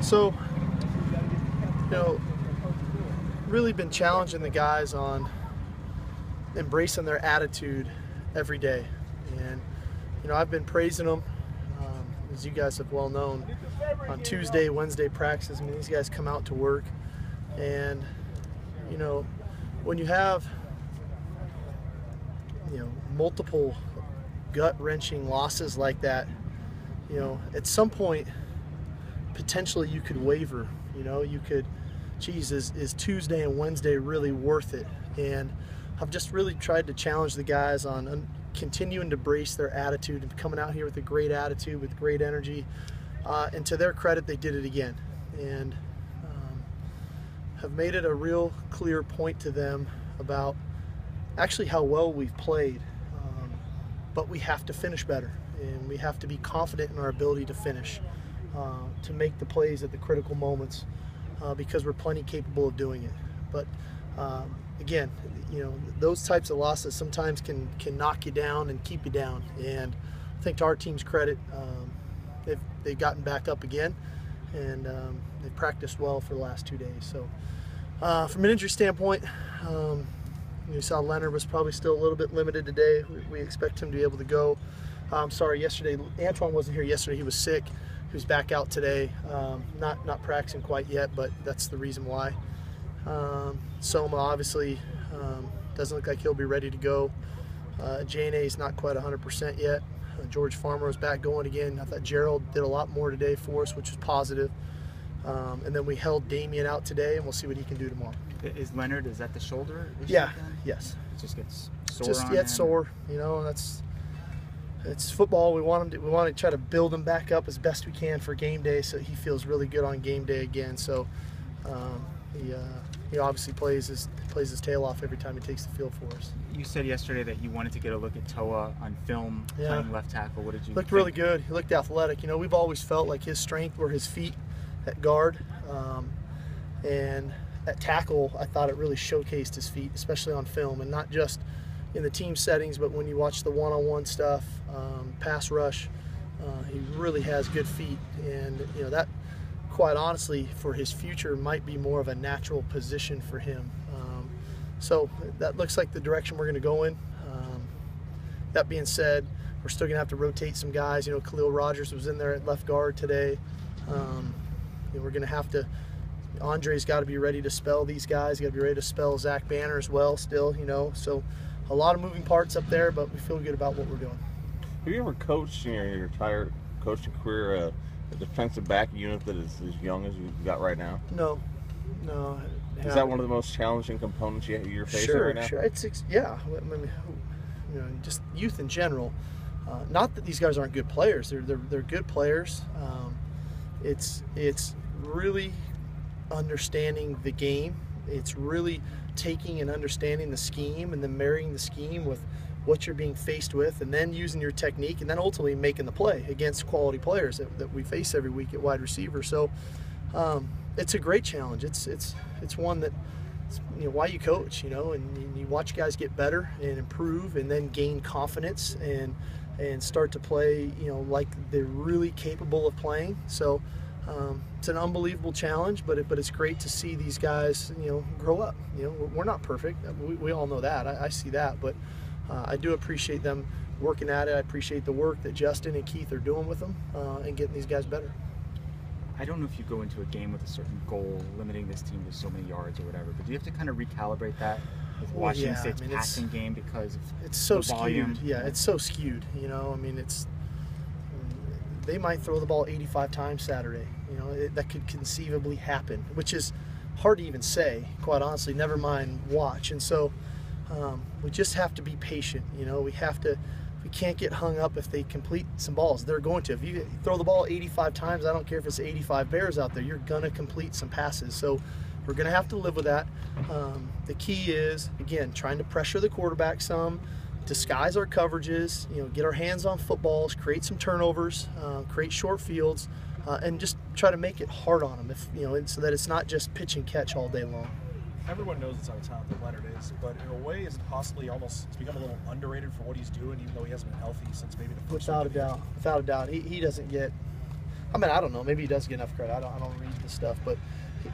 So, really been challenging the guys on embracing their attitude every day. And, I've been praising them, as you guys have well known, on Tuesday, Wednesday practices. I mean, these guys come out to work, and, when you have, multiple gut-wrenching losses like that, at some point, potentially you could waver. You could, geez, is Tuesday and Wednesday really worth it? And I've just really tried to challenge the guys on continuing to brace their attitude and coming out here with a great attitude, with great energy. And to their credit, they did it again. And have made it a real clear point to them about actually how well we've played. But we have to finish better, and we have to be confident in our ability to finish, to make the plays at the critical moments, because we're plenty capable of doing it. But again, those types of losses sometimes can knock you down and keep you down. And I think to our team's credit, they've gotten back up again, and they've practiced well for the last 2 days. So from an injury standpoint, you saw Leonard was probably still a little bit limited today. We expect him to be able to go. Sorry, yesterday, Antoine wasn't here yesterday. He was sick. He was back out today. Not practicing quite yet, but that's the reason why. Soma obviously doesn't look like he'll be ready to go. J&A's not quite 100% yet. George Farmer is back going again. I thought Gerald did a lot more today for us, which was positive. And then we held Damien out today, and we'll see what he can do tomorrow. Is Leonard, is that the shoulder issue? Yeah, then? yes. It just gets sore Just on gets him? sore. It's football. We want to try to build him back up as best we can for game day, so he feels really good on game day again. So he obviously plays his tail off every time he takes the field for us. You said yesterday that you wanted to get a look at Toa on film playing left tackle. What did you Looked think? really good. He looked athletic. We've always felt like his strength were his feet at guard, and at tackle, I thought it really showcased his feet, especially on film, and not just in the team settings, but when you watch the one-on-one stuff, pass rush, he really has good feet, and that, quite honestly, for his future, might be more of a natural position for him. So that looks like the direction we're going to go in. That being said, we're still going to have to rotate some guys. Khalil Rogers was in there at left guard today. We're going to have to. Andre's got to be ready to spell these guys. Got to be ready to spell Zach Banner as well. Still, so a lot of moving parts up there, but we feel good about what we're doing. Have you ever coached in your entire coaching career a defensive back unit that is as young as you've got right now? No. Is that one of the most challenging components you're facing right now? Sure. Yeah. I mean, just youth in general. Not that these guys aren't good players. They're good players. It's really understanding the game. It's really taking and understanding the scheme, and then marrying the scheme with what you're being faced with, and then using your technique, and then ultimately making the play against quality players that we face every week at wide receiver. So it's a great challenge. It's one that, why you coach, and you watch guys get better and improve, and then gain confidence and start to play, like they're really capable of playing. So it's an unbelievable challenge, but it's great to see these guys, grow up. We're not perfect. We all know that. I see that, but I do appreciate them working at it. I appreciate the work that Justin and Keith are doing with them, and getting these guys better. I don't know if you go into a game with a certain goal, limiting this team to so many yards or whatever, but do you have to kind of recalibrate that with Washington State's passing game because of it's so the volume? skewed. Yeah, it's so skewed. They might throw the ball 85 times Saturday. That could conceivably happen, which is hard to even say, quite honestly, never mind watch. And so we just have to be patient. We can't get hung up if they complete some balls. They're going to. If you throw the ball 85 times, I don't care if it's 85 Bears out there, you're going to complete some passes. So we're going to have to live with that. The key is, again, trying to pressure the quarterback some, disguise our coverages, get our hands on footballs, create some turnovers, create short fields, and just try to make it hard on them, so that it's not just pitch and catch all day long. Everyone knows it's how talented Leonard is, but in a way, is it possibly almost become a little underrated for what he's doing, even though he hasn't been healthy since maybe the first Without a doubt. He doesn't get I mean, I don't know. Maybe he does get enough credit. I don't read the stuff, but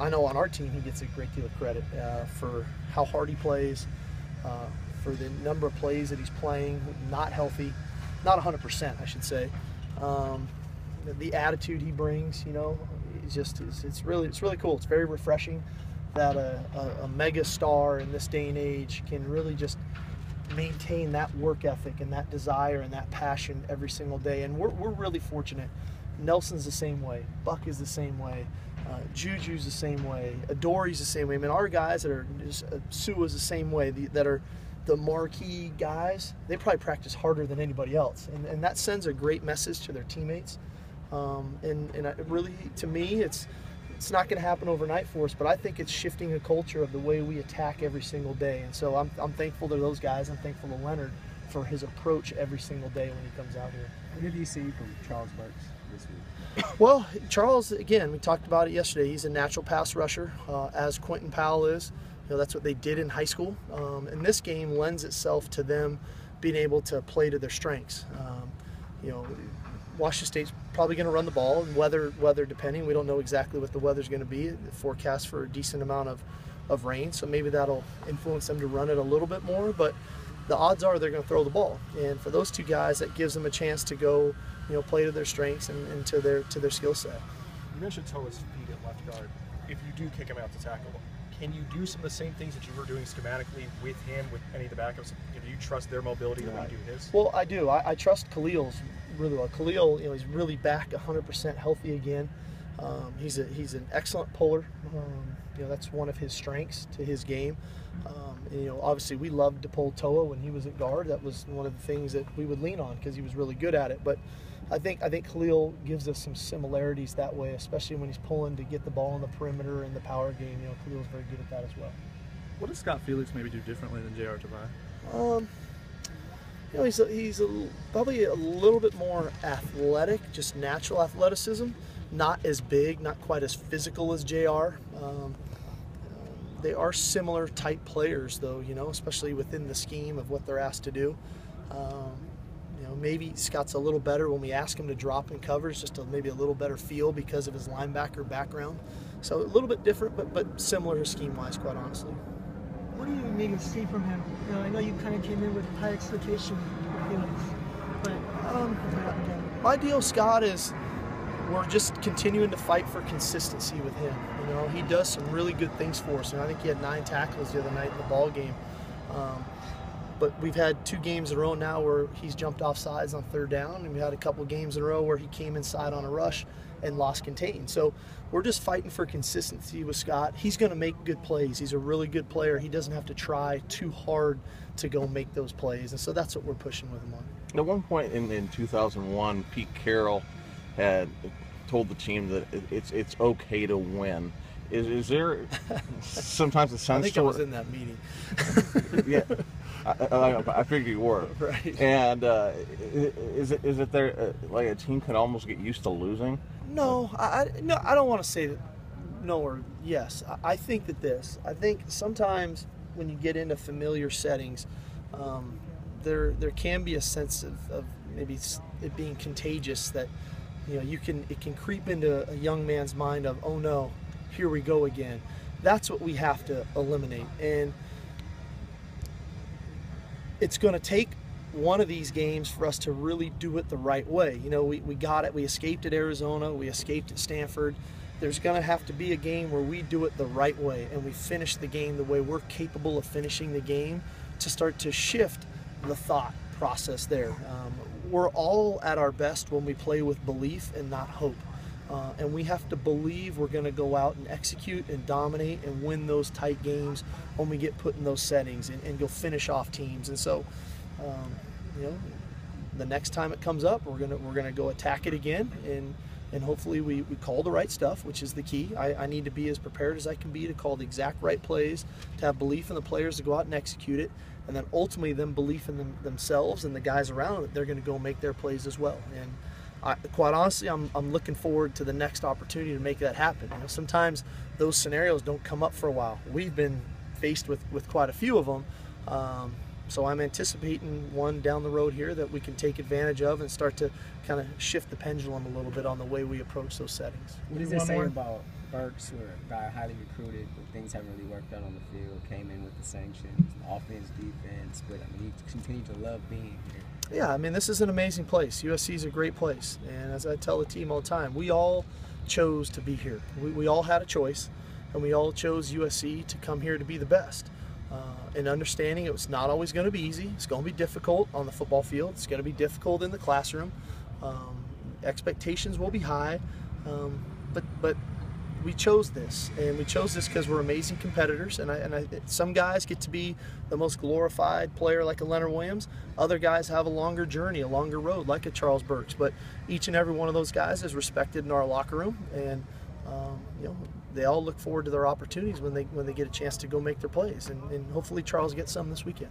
I know on our team he gets a great deal of credit for how hard he plays, for the number of plays that he's playing, not healthy, not 100%, I should say. The attitude he brings, you know, it's really cool. It's very refreshing that a mega star in this day and age can really just maintain that work ethic and that desire and that passion every single day. And we're really fortunate. Nelson's the same way. Buck is the same way. Juju's the same way. Adori's the same way. I mean, our guys that are Sua's the same way. That are the marquee guys. They probably practice harder than anybody else, and that sends a great message to their teammates. And really, to me, it's not going to happen overnight for us, but I think it's shifting a culture of the way we attack every single day. And so I'm thankful to those guys. I'm thankful to Leonard for his approach every single day when he comes out here. What did you see from Charles Burks this week? Well, Charles, again, we talked about it yesterday. He's a natural pass rusher, as Quentin Powell is. You know, that's what they did in high school. And this game lends itself to them being able to play to their strengths. You know, Washington State's probably going to run the ball, and weather depending. We don't know exactly what the weather's going to be. The forecast for a decent amount of rain, so maybe that'll influence them to run it a little bit more. But the odds are they're going to throw the ball, and for those two guys, that gives them a chance to go, you know, play to their strengths and to their skill set. You mentioned Toa's feet at left guard. If you do kick him out to tackle, can you do some of the same things that you were doing schematically with him, with any of the backups? Do you trust their mobility the way you do his? Well, I do. I trust Khalil's really well. Khalil, you know, he's really back 100% healthy again. He's an excellent puller. You know, that's one of his strengths to his game. And, you know, obviously we loved to pull Toa when he was at guard. That was one of the things that we would lean on because he was really good at it. But I think Khalil gives us some similarities that way, especially when he's pulling to get the ball on the perimeter in the power game. You know, Khalil's very good at that as well. What does Scott Felix maybe do differently than J.R. Tavai? You know, he's probably a little bit more athletic, just natural athleticism. Not as big, not quite as physical as JR. They are similar type players, though, you know, especially within the scheme of what they're asked to do. You know, maybe Scott's a little better when we ask him to drop in covers, just maybe a little better feel because of his linebacker background. So a little bit different, but similar scheme-wise, quite honestly. What do you need to see from him? You know, I know you kind of came in with high expectation for Felix, but my deal, Scott, is we're just continuing to fight for consistency with him. You know, he does some really good things for us, and I think he had 9 tackles the other night in the ball game. But we've had 2 games in a row now where he's jumped off sides on 3rd down, and we had a couple games in a row where he came inside on a rush and lost contain. So we're just fighting for consistency with Scott. He's going to make good plays. He's a really good player. He doesn't have to try too hard to go make those plays, and so that's what we're pushing with him on. At one point in 2001, Pete Carroll had told the team that it's okay to win. Is there sometimes a sense? I think I was in that meeting. Yeah, I figured you were. Right. And is it there like a team can almost get used to losing? No, I don't want to say that. No or yes. I think sometimes when you get into familiar settings, there can be a sense of maybe it being contagious that, you know, it can creep into a young man's mind of, oh no, here we go again. That's what we have to eliminate, and it's going to take one of these games for us to really do it the right way. You know, we got it. We escaped at Arizona. We escaped at Stanford. There's going to have to be a game where we do it the right way and we finish the game the way we're capable of finishing the game to start to shift the thought process there. We're all at our best when we play with belief and not hope. And we have to believe we're going to go out and execute and dominate and win those tight games when we get put in those settings and go finish off teams. And so, you know, the next time it comes up, we're gonna go attack it again, and hopefully we call the right stuff, which is the key. I need to be as prepared as I can be to call the exact right plays, to have belief in the players to go out and execute it, and then ultimately them belief in themselves and the guys around that they're going to go make their plays as well. And quite honestly, I'm looking forward to the next opportunity to make that happen. You know, sometimes those scenarios don't come up for a while. We've been faced with quite a few of them, So I'm anticipating one down the road here that we can take advantage of and start to kind of shift the pendulum a little bit on the way we approach those settings. What does it say about Burks, or a guy highly recruited, but things haven't really worked out on the field, came in with the sanctions, offense, defense, but I mean, he continued to love being here. Yeah, I mean, this is an amazing place. USC is a great place. And as I tell the team all the time, we all chose to be here. We all had a choice, and we all chose USC to come here to be the best. And understanding it was not always going to be easy. It's going to be difficult on the football field. It's going to be difficult in the classroom. Expectations will be high, but we chose this, and we chose this because we're amazing competitors. And some guys get to be the most glorified player like a Leonard Williams. Other guys have a longer journey, a longer road like a Charles Burks. But each and every one of those guys is respected in our locker room, and you know, they all look forward to their opportunities when they get a chance to go make their plays. And hopefully Charles gets some this weekend.